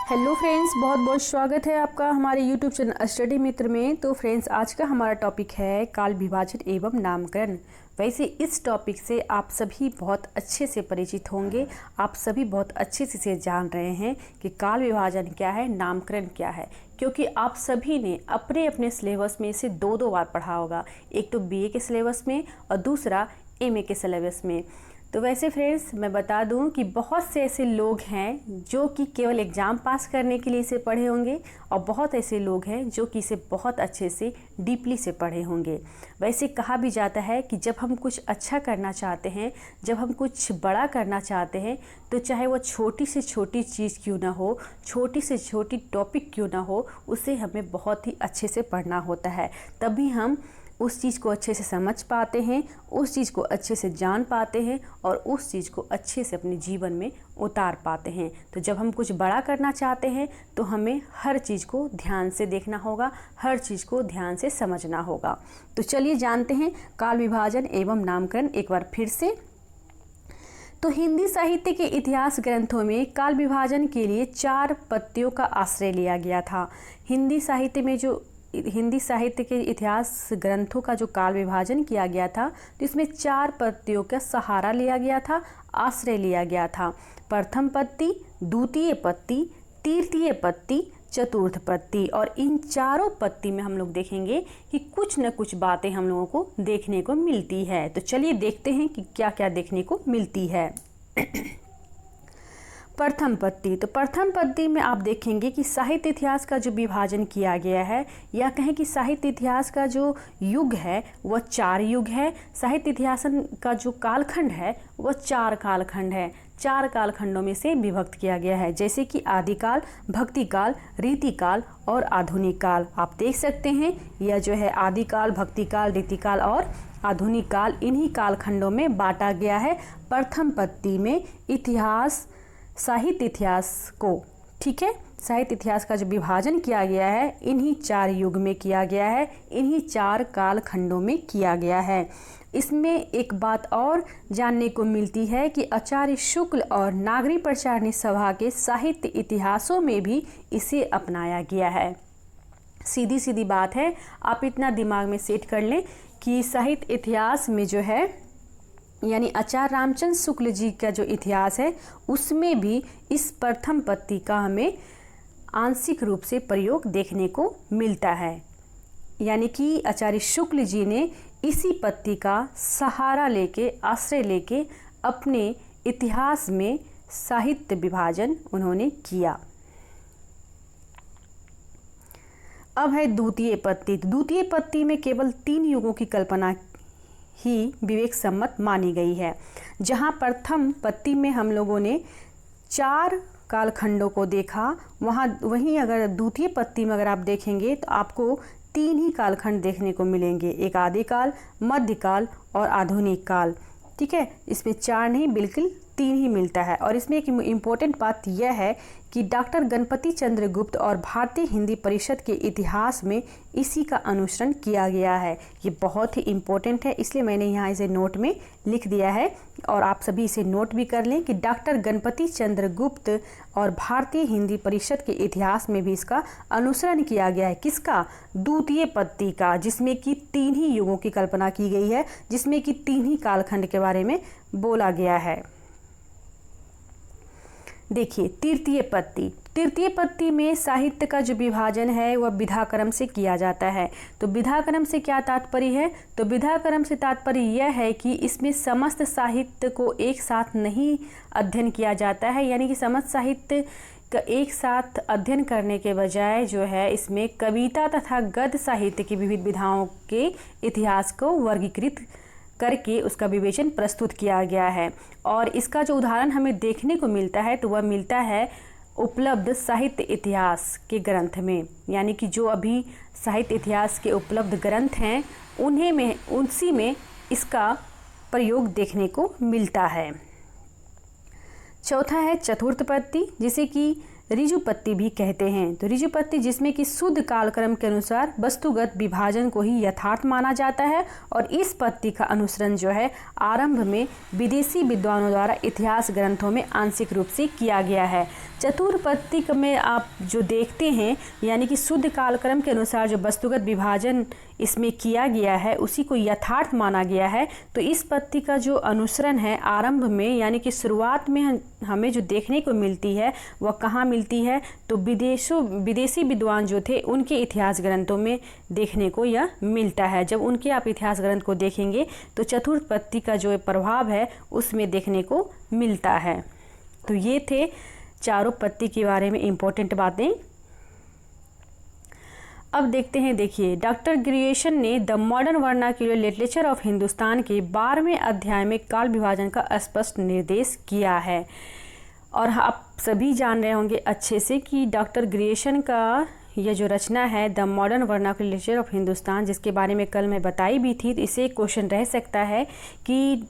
Hello friends, बहुत बहुत स्वागत है आपका हमारे यूट्यूब चैनल स्टडी मित्र में। तो फ्रेंड्स, आज का हमारा टॉपिक है काल विभाजन एवं नामकरण। वैसे इस टॉपिक से आप सभी बहुत अच्छे से परिचित होंगे, आप सभी बहुत अच्छे से इसे जान रहे हैं कि काल विभाजन क्या है, नामकरण क्या है, क्योंकि आप सभी ने अपने अपने सिलेबस में इसे दो बार पढ़ा होगा। एक तो बीए के सिलेबस में और दूसरा एमए के सिलेबस में। तो वैसे फ्रेंड्स, मैं बता दूं कि बहुत से ऐसे लोग हैं जो कि केवल एग्ज़ाम पास करने के लिए इसे पढ़े होंगे और बहुत ऐसे लोग हैं जो कि इसे बहुत अच्छे से डीपली से पढ़े होंगे। वैसे कहा भी जाता है कि जब हम कुछ अच्छा करना चाहते हैं, जब हम कुछ बड़ा करना चाहते हैं, तो चाहे वो छोटी से छोटी चीज़ क्यों ना हो, छोटी से छोटी टॉपिक क्यों ना हो, उसे हमें बहुत ही अच्छे से पढ़ना होता है। तभी हम उस चीज़ को अच्छे से समझ पाते हैं, उस चीज़ को अच्छे से जान पाते हैं और उस चीज़ को अच्छे से अपने जीवन में उतार पाते हैं। तो जब हम कुछ बड़ा करना चाहते हैं तो हमें हर चीज़ को ध्यान से देखना होगा, हर चीज़ को ध्यान से समझना होगा। तो चलिए जानते हैं काल विभाजन एवं नामकरण एक बार फिर से। तो हिंदी साहित्य के इतिहास ग्रंथों में काल विभाजन के लिए 4 पत्तियों का आश्रय लिया गया था। हिंदी साहित्य के इतिहास ग्रंथों का जो काल विभाजन किया गया था, तो इसमें 4 पत्तियों का सहारा लिया गया था, आश्रय लिया गया था। प्रथम पत्ति, द्वितीय पत्ति, तृतीय पत्ति, चतुर्थ पत्ति। और इन चारों पत्ति में हम लोग देखेंगे कि कुछ न कुछ बातें हम लोगों को देखने को मिलती है। तो चलिए देखते हैं कि क्या क्या देखने को मिलती है। प्रथम पत्ति। तो प्रथम पत्ति में आप देखेंगे कि साहित्य इतिहास का जो विभाजन किया गया है, या कहें कि साहित्य इतिहास का जो युग है वह 4 युग है। साहित्य इतिहास का जो कालखंड है वह 4 कालखंड है। 4 कालखंडों में से विभक्त किया गया है, जैसे कि आदिकाल, भक्तिकाल, रीतिकाल और आधुनिक काल। आप देख सकते हैं यह जो है आदिकाल, भक्तिकाल, रीतिकाल और आधुनिक काल, इन्हीं कालखंडों में बांटा गया है प्रथम पत्ति में इतिहास, साहित्य इतिहास को। ठीक है, साहित्य इतिहास का जो विभाजन किया गया है इन्हीं 4 युग में किया गया है, इन्हीं 4 कालखंडों में किया गया है। इसमें एक बात और जानने को मिलती है कि आचार्य शुक्ल और नागरी प्रचारणी सभा के साहित्य इतिहासों में भी इसे अपनाया गया है। सीधी सीधी बात है, आप इतना दिमाग में सेट कर लें कि साहित्य इतिहास में जो है, यानी आचार्य रामचंद्र शुक्ल जी का जो इतिहास है उसमें भी इस प्रथम पत्ति का हमें आंशिक रूप से प्रयोग देखने को मिलता है। यानी कि आचार्य शुक्ल जी ने इसी पत्ति का सहारा लेके, आश्रय लेके अपने इतिहास में साहित्य विभाजन उन्होंने किया। अब है द्वितीय पत्ति। द्वितीय पत्ति में केवल 3 युगों की कल्पना ही विवेक सम्मत मानी गई है। जहां प्रथम पत्ति में हम लोगों ने 4 कालखंडों को देखा, वहीं अगर द्वितीय पत्ति में अगर आप देखेंगे तो आपको 3 ही कालखंड देखने को मिलेंगे, एक आदिकाल, मध्यकाल और आधुनिक काल। ठीक है, इसमें 4 नहीं बिल्कुल 3 ही मिलता है। और इसमें एक इम्पोर्टेंट बात यह है कि डॉक्टर गणपति चंद्र गुप्त और भारतीय हिंदी परिषद के इतिहास में इसी का अनुसरण किया गया है। ये बहुत ही इम्पोर्टेंट है, इसलिए मैंने यहाँ इसे नोट में लिख दिया है और आप सभी इसे नोट भी कर लें कि डॉक्टर गणपति चंद्र गुप्त और भारतीय हिंदी परिषद के इतिहास में भी इसका अनुसरण किया गया है। किसका? द्वितीय पत्ति का, जिसमें कि 3 ही युगों की कल्पना की गई है, जिसमें कि 3 ही कालखंड के बारे में बोला गया है। देखिए तृतीय पत्ति। तृतीय पत्ति में साहित्य का जो विभाजन है वह विधाक्रम से किया जाता है। तो विधाक्रम से क्या तात्पर्य है? तो विधाक्रम से तात्पर्य यह है कि इसमें समस्त साहित्य को एक साथ नहीं अध्ययन किया जाता है, यानी कि समस्त साहित्य का एक साथ अध्ययन करने के बजाय जो है इसमें कविता तथा गद्य साहित्य की विविध विधाओं के इतिहास को वर्गीकृत करके उसका विवेचन प्रस्तुत किया गया है। और इसका जो उदाहरण हमें देखने को मिलता है तो वह मिलता है उपलब्ध साहित्य इतिहास के ग्रंथ में। यानी कि जो अभी साहित्य इतिहास के उपलब्ध ग्रंथ हैं उसी में इसका प्रयोग देखने को मिलता है। चौथा है चतुर्थ पत्ति, जिसे कि ऋजु पत्ति भी कहते हैं। तो ऋजु पत्ति जिसमें कि शुद्ध कालक्रम के अनुसार वस्तुगत विभाजन को ही यथार्थ माना जाता है और इस पत्ति का अनुसरण जो है आरंभ में विदेशी विद्वानों द्वारा इतिहास ग्रंथों में आंशिक रूप से किया गया है। चतुर्पत्तिक में आप जो देखते हैं यानी कि शुद्ध कालक्रम के अनुसार जो वस्तुगत विभाजन इसमें किया गया है उसी को यथार्थ माना गया है। तो इस पत्ती का जो अनुसरण है आरंभ में यानी कि शुरुआत में हमें जो देखने को मिलती है वह कहाँ मिलती है, तो विदेशी विद्वान जो थे उनके इतिहास ग्रंथों में देखने को यह मिलता है। जब उनके आप इतिहास ग्रंथ को देखेंगे तो चतुर्पत्ति का जो प्रभाव है उसमें देखने को मिलता है। तो ये थे चारों पत्ती के बारे में इम्पोर्टेंट बातें। अब देखते हैं, देखिए डॉक्टर ग्रियर्सन ने the modern vernacular literature of Hindustan के 12वें अध्याय में काल विभाजन का स्पष्ट निर्देश किया है। और आप सभी जान रहे होंगे अच्छे से कि डॉक्टर ग्रियर्सन का यह जो रचना है the modern vernacular literature of Hindustan, जिसके बारे में कल मैं बताई भी थी, तो इसे एक क्वेश्चन रह सकता है कि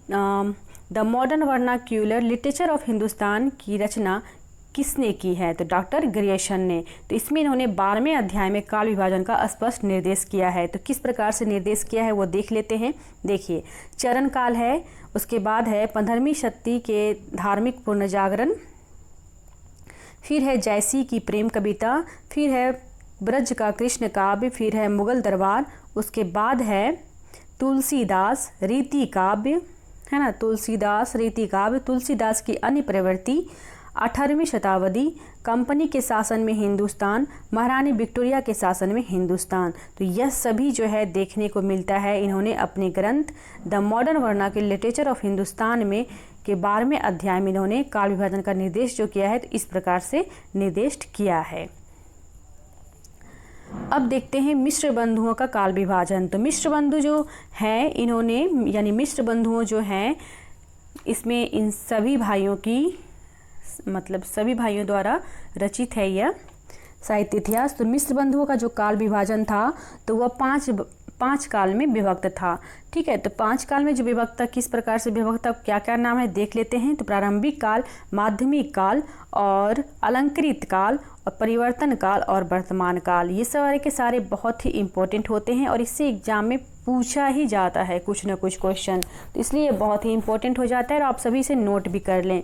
the modern vernacular literature of Hindustan की रचना किसने की है, तो डॉक्टर ग्रियर्सन ने। तो इसमें इन्होंने 12वें अध्याय में काल विभाजन का स्पष्ट निर्देश किया है। तो किस प्रकार से निर्देश किया है वो देख लेते हैं। देखिए, चरण काल है, उसके बाद है 15वीं शताब्दी के धार्मिक पुनर्जागरण, फिर है जयसी की प्रेम कविता, फिर है ब्रज का कृष्ण काव्य, फिर है मुगल दरबार, उसके बाद है तुलसीदास रीति काव्य, है ना, तुलसीदास रीति काव्य, तुलसीदास की अन्य प्रवृत्ति, 18वीं शताब्दी, कंपनी के शासन में हिंदुस्तान, महारानी विक्टोरिया के शासन में हिंदुस्तान। तो यह सभी जो है देखने को मिलता है इन्होंने अपने ग्रंथ the modern vernacular literature of Hindustan में के 12वें अध्याय में इन्होंने काल विभाजन का निर्देश जो किया है तो इस प्रकार से निर्देशित किया है। अब देखते हैं मिश्र बंधुओं का काल विभाजन। तो मिश्र बंधु जो हैं इन्होंने यानी मिश्र बंधुओं जो हैं इसमें इन सभी भाइयों की मतलब सभी भाइयों द्वारा रचित है यह साहित्य इतिहास। तो मिश्र बंधुओं का जो काल विभाजन था तो वह पांच काल में विभक्त था। ठीक है, तो 5 काल में जो विभक्त था, किस प्रकार से विभक्त था, क्या क्या नाम है देख लेते हैं। तो प्रारंभिक काल, माध्यमिक काल और अलंकृत काल और परिवर्तन काल और वर्तमान काल, ये सारे के सारे बहुत ही इंपॉर्टेंट होते हैं और इससे एग्जाम में पूछा ही जाता है कुछ ना कुछ क्वेश्चन, तो इसलिए बहुत ही इंपॉर्टेंट हो जाता है और आप सभी से नोट भी कर लें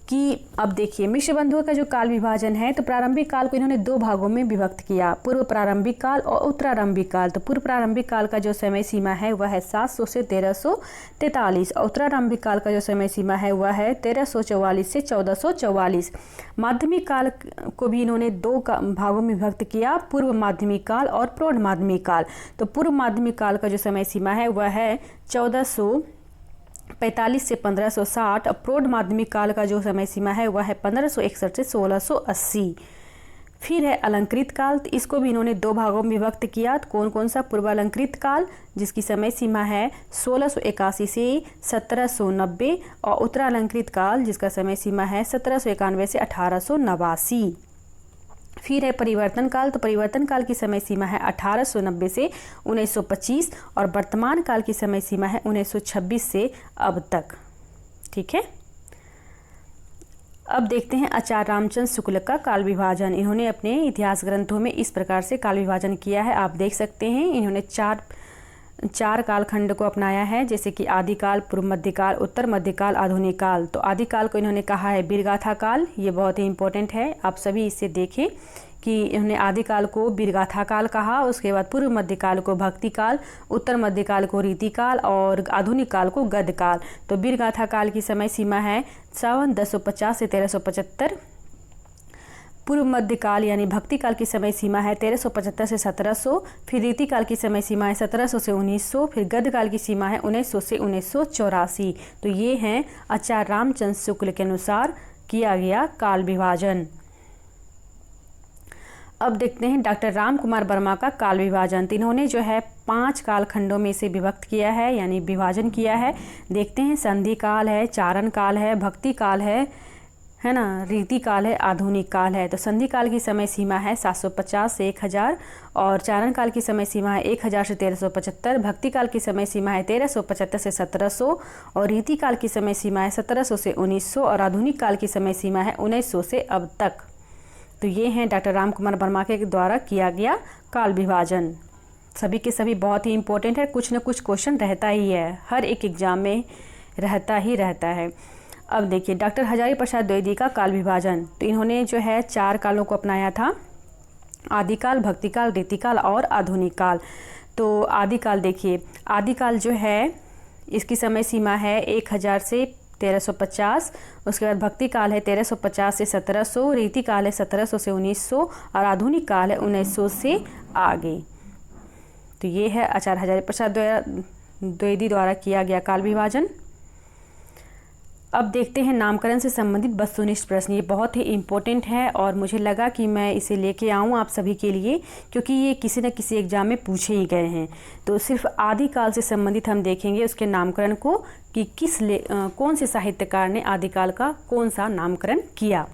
कि अब देखिए मिश्र बंधुओं का जो काल विभाजन है तो प्रारंभिक काल को इन्होंने 2 भागों में विभक्त किया, पूर्व प्रारंभिक काल और उत्तरारंभिक काल। तो पूर्व प्रारंभिक काल का जो समय सीमा है वह है 700 से 1343 और उत्तरारंभिक काल का जो समय सीमा है वह है 1344 से 1444। माध्यमिक काल को भी इन्होंने 2 भागों में विभक्त किया, पूर्व माध्यमिक काल और प्रौढ़ माध्यमिक काल। तो पूर्व माध्यमिक काल का जो समय सीमा है वह है 1445 से 1560 और प्रौढ़ माध्यमिक काल का जो समय सीमा है वह है 1561 से 1680। फिर है अलंकृत काल, तो इसको भी इन्होंने 2 भागों में विभक्त किया। तो कौन कौन सा, पूर्व अलंकृत काल जिसकी समय सीमा है 1681 से 1790 और उत्तरालंकृत काल जिसका समय सीमा है 1791 से 1889। फिर है परिवर्तन काल, तो परिवर्तन काल की समय सीमा है 1890 से 1925 और वर्तमान काल की समय सीमा है 1926 से अब तक। ठीक है, अब देखते हैं आचार्य रामचंद्र शुक्ल का काल विभाजन। इन्होंने अपने इतिहास ग्रंथों में इस प्रकार से काल विभाजन किया है, आप देख सकते हैं। इन्होंने चार कालखंड को अपनाया है, जैसे कि आदिकाल, पूर्व मध्यकाल, उत्तर मध्यकाल, आधुनिक काल। तो आदिकाल को इन्होंने कहा है वीरगाथा काल, ये बहुत ही इंपॉर्टेंट है, आप सभी इससे देखें कि इन्होंने आदिकाल को वीरगाथा काल कहा, उसके बाद पूर्व मध्यकाल को भक्ति काल, उत्तर मध्यकाल को रीति काल और आधुनिक काल को गद्य काल। तो वीरगाथा काल की समय सीमा है 1050 से 1375। पूर्व मध्यकाल यानी भक्ति काल की समय सीमा है 1375 से 1700। फिर रीति काल की समय सीमा है 1700 से 1900। फिर गद्य काल की सीमा है 1900 से 1984। तो ये हैं आचार्य रामचंद्र शुक्ल के अनुसार किया गया काल विभाजन। अब देखते हैं डॉक्टर राम कुमार वर्मा का काल विभाजन। इन्होंने जो है 5 कालखंडों में से विभक्त किया है यानी विभाजन किया है। देखते हैं, संधि काल है, चारण काल है, भक्ति काल है ना, रीति काल है, आधुनिक काल है। तो संधि काल की समय सीमा है 750 से 1000 और चारण काल की समय सीमा है 1000 से 1375। भक्ति काल की समय सीमा है 1375 से 1700 और रीति काल की समय सीमा है 1700 से 1900 और आधुनिक काल की समय सीमा है 1900 से अब तक। तो ये हैं डॉक्टर राम कुमार वर्मा के द्वारा किया गया काल विभाजन। सभी के सभी बहुत ही इंपॉर्टेंट है, कुछ न कुछ क्वेश्चन रहता ही है, हर एक एग्जाम में रहता ही रहता है। अब देखिए डॉक्टर हजारी प्रसाद द्विवेदी का काल विभाजन, तो इन्होंने जो है 4 कालों को अपनाया था, आदिकाल, भक्तिकाल, रीतिकाल और आधुनिक काल। तो आदिकाल देखिए, आदिकाल जो है इसकी समय सीमा है 1000 से 1350, उसके बाद भक्ति काल है 1350 से 1700, रीति काल है 1700 से 1900 और आधुनिक काल है 1900 से आगे। तो ये है आचार्य हजारी प्रसाद द्विवेदी द्वारा किया गया काल विभाजन। अब देखते हैं नामकरण से संबंधित वस्तुनिष्ठ प्रश्न। ये बहुत ही इम्पोर्टेंट है और मुझे लगा कि मैं इसे लेके आऊँ आप सभी के लिए, क्योंकि ये किसी न किसी एग्जाम में पूछे ही गए हैं। तो सिर्फ आदिकाल से संबंधित हम देखेंगे उसके नामकरण को कि कौन से साहित्यकार ने आदिकाल का कौन सा नामकरण किया।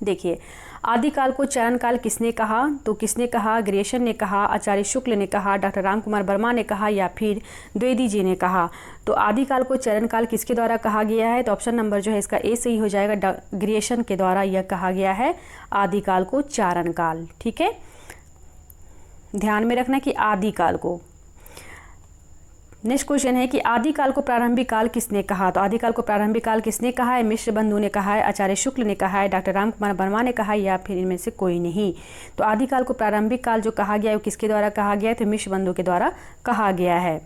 देखिए आदिकाल को चरण काल किसने कहा, तो किसने कहा, ग्रेशन ने कहा, आचार्य शुक्ल ने कहा, डॉक्टर रामकुमार वर्मा ने कहा या फिर द्विवेदी जी ने कहा। तो आदिकाल को चरण काल किसके द्वारा कहा गया है, तो ऑप्शन नंबर जो है इसका ए सही हो जाएगा, ग्रेशन के द्वारा यह कहा गया है आदिकाल को चारण काल। ठीक है, ध्यान में रखना कि आदिकाल को। नेक्स्ट क्वेश्चन है कि आदिकाल को प्रारंभिक काल किसने कहा, तो आदिकाल को प्रारंभिक काल किसने कहा है, मिश्र बंधु ने कहा है, आचार्य शुक्ल ने कहा है, डॉक्टर रामकुमार वर्मा ने कहा है या फिर इनमें से कोई नहीं। तो आदिकाल को प्रारंभिक काल जो कहा गया है वो किसके द्वारा कहा गया है, तो मिश्र बंधु के द्वारा कहा गया है।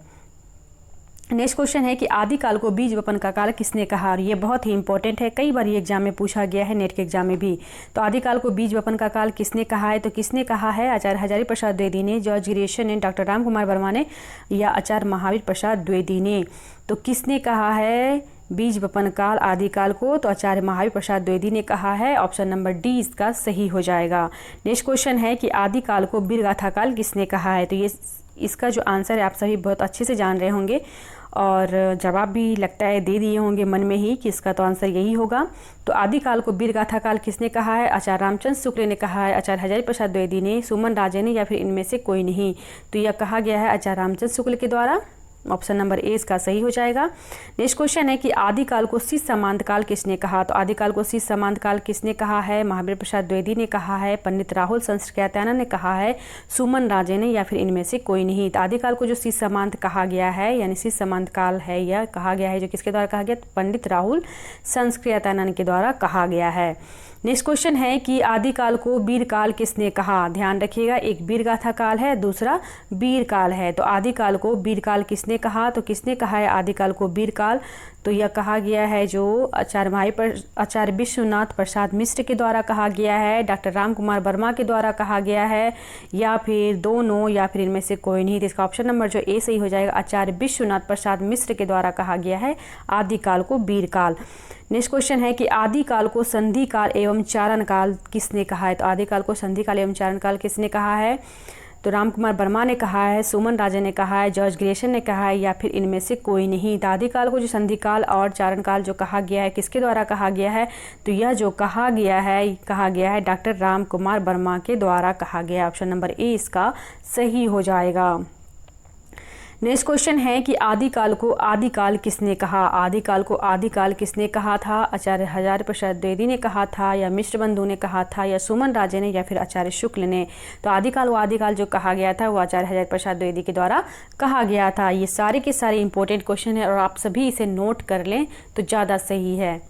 नेक्स्ट क्वेश्चन है कि आदिकाल को बीज वपन का काल किसने कहा, और ये बहुत ही इंपॉर्टेंट है, कई बार ये एग्जाम में पूछा गया है, नेट के एग्जाम में भी। तो आदिकाल को बीज वपन का काल किसने कहा है, तो किसने कहा है, आचार्य हजारी प्रसाद द्विवेदी ने, जॉर्ज ग्रेशन ने, डॉक्टर रामकुमार वर्मा ने या आचार्य महावीर प्रसाद द्विवेदी ने। तो किसने कहा है बीज वपन काल आदिकाल को, तो आचार्य महावीर प्रसाद द्विवेदी ने कहा है, ऑप्शन नंबर डी इसका सही हो जाएगा। नेक्स्ट क्वेश्चन है कि आदिकाल को वीरगाथा काल किसने कहा है, तो ये इसका जो आंसर है आप सभी बहुत अच्छे से जान रहे होंगे और जवाब भी लगता है दे दिए होंगे मन में ही कि इसका तो आंसर यही होगा। तो आदिकाल को वीरगाथा काल किसने कहा है, आचार्य रामचंद्र शुक्ल ने कहा है, आचार्य हजारी प्रसाद द्विवेदी ने, सुमन राजे ने या फिर इनमें से कोई नहीं। तो यह कहा गया है आचार्य रामचंद्र शुक्ल के द्वारा, ऑप्शन नंबर ए इसका सही हो जाएगा। नेक्स्ट क्वेश्चन है कि आदिकाल को शिष्य समांत काल किसने कहा, तो आदिकाल को शिष्य समांत काल किसने कहा है, महावीर प्रसाद द्विवेदी ने कहा है, पंडित राहुल संस्कृत्यानंद ने कहा है, सुमन राजे ने या फिर इनमें से कोई नहीं। तो आदिकाल को जो शिष्य समांत कहा गया है यानी शिष्य समांत काल है यह कहा गया है जो किसके द्वारा कहा गया, पंडित राहुल संस्कृत्यानंद के द्वारा कहा गया है। नेक्स्ट क्वेश्चन है कि आदिकाल को वीरकाल किसने कहा, ध्यान रखिएगा एक वीरगाथा काल है दूसरा वीरकाल है। तो आदिकाल को वीरकाल किसने कहा, तो किसने कहा है आदिकाल को वीरकाल, तो यह कहा गया है जो आचार्य विश्वनाथ प्रसाद मिश्र के द्वारा कहा गया है, डॉक्टर रामकुमार वर्मा के द्वारा कहा गया है या फिर दोनों या फिर इनमें से कोई नहीं। तो इसका ऑप्शन नंबर जो ए सही हो जाएगा, आचार्य विश्वनाथ प्रसाद मिश्र के द्वारा कहा गया है आदिकाल को वीरकाल। नेक्स्ट क्वेश्चन है कि आदिकाल को संधि काल एवं चारण काल किसने कहा है, तो आदिकाल को संधि काल एवं चारण काल किसने कहा है, तो रामकुमार वर्मा ने कहा है, सुमन राजे ने कहा है, जॉर्ज ग्रेशन ने कहा है या फिर इनमें से कोई नहीं। तो आदिकाल को जो संधि काल और चारण काल जो कहा गया है किसके द्वारा कहा गया है, तो यह जो कहा गया है डॉक्टर रामकुमार वर्मा के द्वारा कहा गया है, ऑप्शन नंबर ए इसका सही हो जाएगा। नेक्स्ट क्वेश्चन है कि आदिकाल को आदिकाल किसने कहा, आदिकाल को आदिकाल किसने कहा था, आचार्य हजारी प्रसाद द्विवेदी ने कहा था या मिश्र बंधु ने कहा था या सुमन राजे ने या फिर आचार्य शुक्ल ने। तो आदिकाल वो आदिकाल जो कहा गया था वो आचार्य हजारी प्रसाद द्विवेदी के द्वारा कहा गया था। ये सारे के सारे इंपॉर्टेंट क्वेश्चन है और आप सभी इसे नोट कर लें तो ज़्यादा सही है।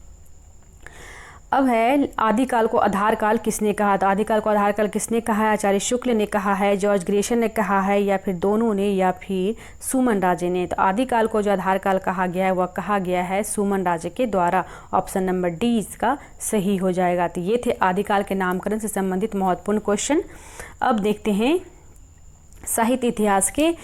अब है आदिकाल को आधार काल किसने कहा, तो आदिकाल को आधार काल किसने कहा है, आचार्य शुक्ल ने कहा है, जॉर्ज ग्रेशन ने कहा है या फिर दोनों ने या फिर सुमन राजे ने। तो आदिकाल को जो आधार काल कहा गया है वह कहा गया है सुमन राजे के द्वारा, ऑप्शन नंबर डी इसका सही हो जाएगा। तो ये थे आदिकाल के नामकरण से संबंधित महत्वपूर्ण क्वेश्चन। अब देखते हैं साहित्य इतिहास के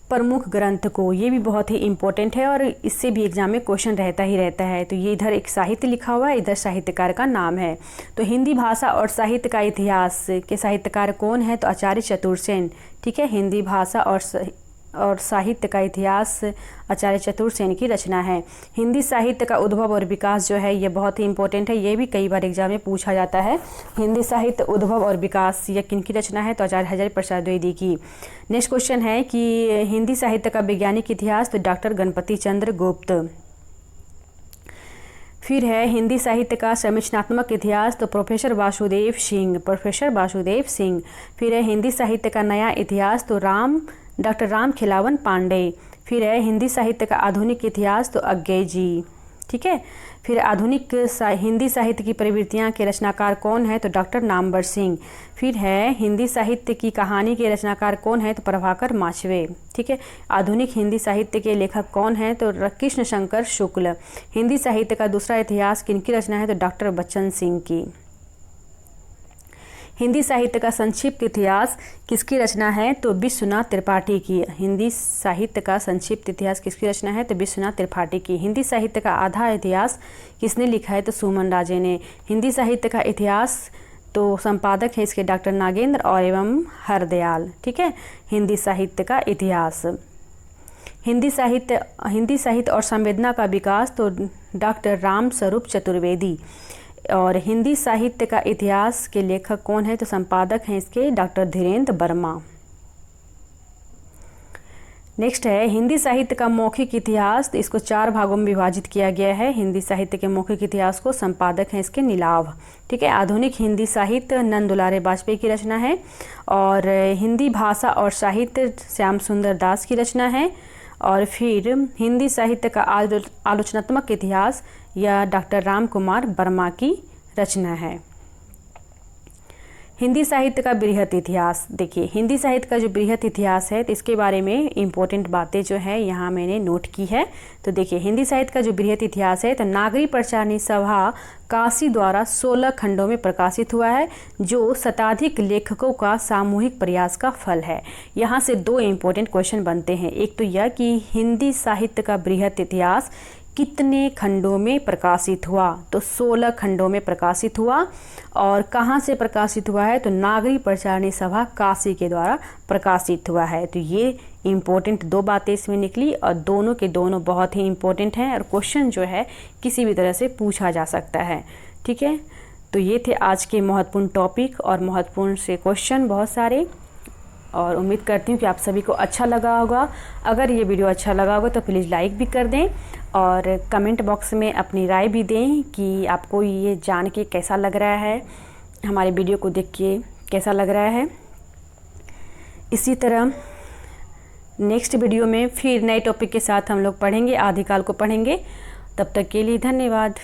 प्रमुख ग्रंथ को, ये भी बहुत ही इम्पोर्टेंट है और इससे भी एग्जाम में क्वेश्चन रहता ही रहता है। तो ये इधर एक साहित्य लिखा हुआ है, इधर साहित्यकार का नाम है। तो हिंदी भाषा और साहित्य का इतिहास के साहित्यकार कौन है, तो आचार्य चतुर्सेन। ठीक है, हिंदी भाषा और साहित्य का इतिहास आचार्य चतुर्सेन की रचना है। हिंदी साहित्य का उद्भव और विकास जो है ये बहुत ही इंपॉर्टेंट है, ये भी कई बार एग्जाम में पूछा जाता है। हिंदी साहित्य उद्भव और विकास ये किनकी रचना है, तो आचार्य हजारी प्रसाद द्विवेदी की। नेक्स्ट क्वेश्चन है कि हिंदी साहित्य का वैज्ञानिक इतिहास, तो डॉक्टर गणपति चंद्र गुप्त। फिर है हिंदी साहित्य का संरचनात्मक इतिहास, तो प्रोफेसर वासुदेव सिंह। फिर है हिंदी साहित्य का नया इतिहास, तो डॉक्टर राम खिलावन पांडे। फिर है हिंदी साहित्य का आधुनिक इतिहास, तो अज्ञे जी। ठीक है। फिर आधुनिक हिंदी साहित्य की प्रवृत्तियाँ के रचनाकार कौन है, तो डॉक्टर नामवर सिंह। फिर है हिंदी साहित्य की कहानी के रचनाकार कौन है, तो प्रभाकर माचवे। ठीक है। आधुनिक हिंदी साहित्य के लेखक कौन है, तो कृष्ण शंकर शुक्ल। हिंदी साहित्य का दूसरा इतिहास किनकी रचना है, तो डॉक्टर बच्चन सिंह की। हिंदी साहित्य का संक्षिप्त इतिहास किसकी रचना है, तो विश्वनाथ त्रिपाठी की। हिंदी साहित्य का संक्षिप्त इतिहास किसकी रचना है, तो विश्वनाथ त्रिपाठी की। हिंदी साहित्य का आधा इतिहास किसने लिखा है, तो सुमन राजे ने। हिंदी साहित्य का इतिहास तो संपादक है इसके डॉक्टर नागेंद्र और एवं हरदयाल। ठीक है। हिंदी साहित्य का इतिहास। हिंदी साहित्य और संवेदना का विकास तो डॉक्टर राम स्वरूप चतुर्वेदी। और हिंदी साहित्य का इतिहास के लेखक कौन है, तो संपादक हैं इसके डॉक्टर धीरेन्द्र वर्मा। नेक्स्ट है हिंदी साहित्य का मौखिक इतिहास, तो इसको 4 भागों में विभाजित किया गया है। हिंदी साहित्य के मौखिक इतिहास को संपादक हैं इसके नीलाभ। ठीक है। आधुनिक हिंदी साहित्य नंद दुलारे वाजपेयी की रचना है। और हिंदी भाषा और साहित्य श्याम सुंदर दास की रचना है। और फिर हिंदी साहित्य का आलोचनात्मक इतिहास यह डॉक्टर राम कुमार वर्मा की रचना है। हिंदी साहित्य का बृहत इतिहास, देखिए हिंदी साहित्य का जो बृहत इतिहास है तो इसके बारे में इम्पोर्टेंट बातें जो है यहाँ मैंने नोट की है। तो देखिए हिंदी साहित्य का जो बृहत इतिहास है तो नागरी प्रचारणी सभा काशी द्वारा 16 खंडों में प्रकाशित हुआ है, जो शताधिक लेखकों का सामूहिक प्रयास का फल है। यहाँ से 2 इम्पोर्टेंट क्वेश्चन बनते हैं। एक तो यह कि हिंदी साहित्य का बृहत इतिहास कितने खंडों में प्रकाशित हुआ, तो 16 खंडों में प्रकाशित हुआ। और कहाँ से प्रकाशित हुआ है, तो नागरी प्रचारणी सभा काशी के द्वारा प्रकाशित हुआ है। तो ये इम्पोर्टेंट 2 बातें इसमें निकली और दोनों के दोनों बहुत ही इम्पोर्टेंट हैं और क्वेश्चन जो है किसी भी तरह से पूछा जा सकता है। ठीक है। तो ये थे आज के महत्वपूर्ण टॉपिक और महत्वपूर्ण से क्वेश्चन बहुत सारे, और उम्मीद करती हूँ कि आप सभी को अच्छा लगा होगा। अगर ये वीडियो अच्छा लगा होगा तो प्लीज़ लाइक भी कर दें और कमेंट बॉक्स में अपनी राय भी दें कि आपको ये जान के कैसा लग रहा है, हमारे वीडियो को देख के कैसा लग रहा है। इसी तरह नेक्स्ट वीडियो में फिर नए टॉपिक के साथ हम लोग पढ़ेंगे, आदिकाल को पढ़ेंगे। तब तक के लिए धन्यवाद।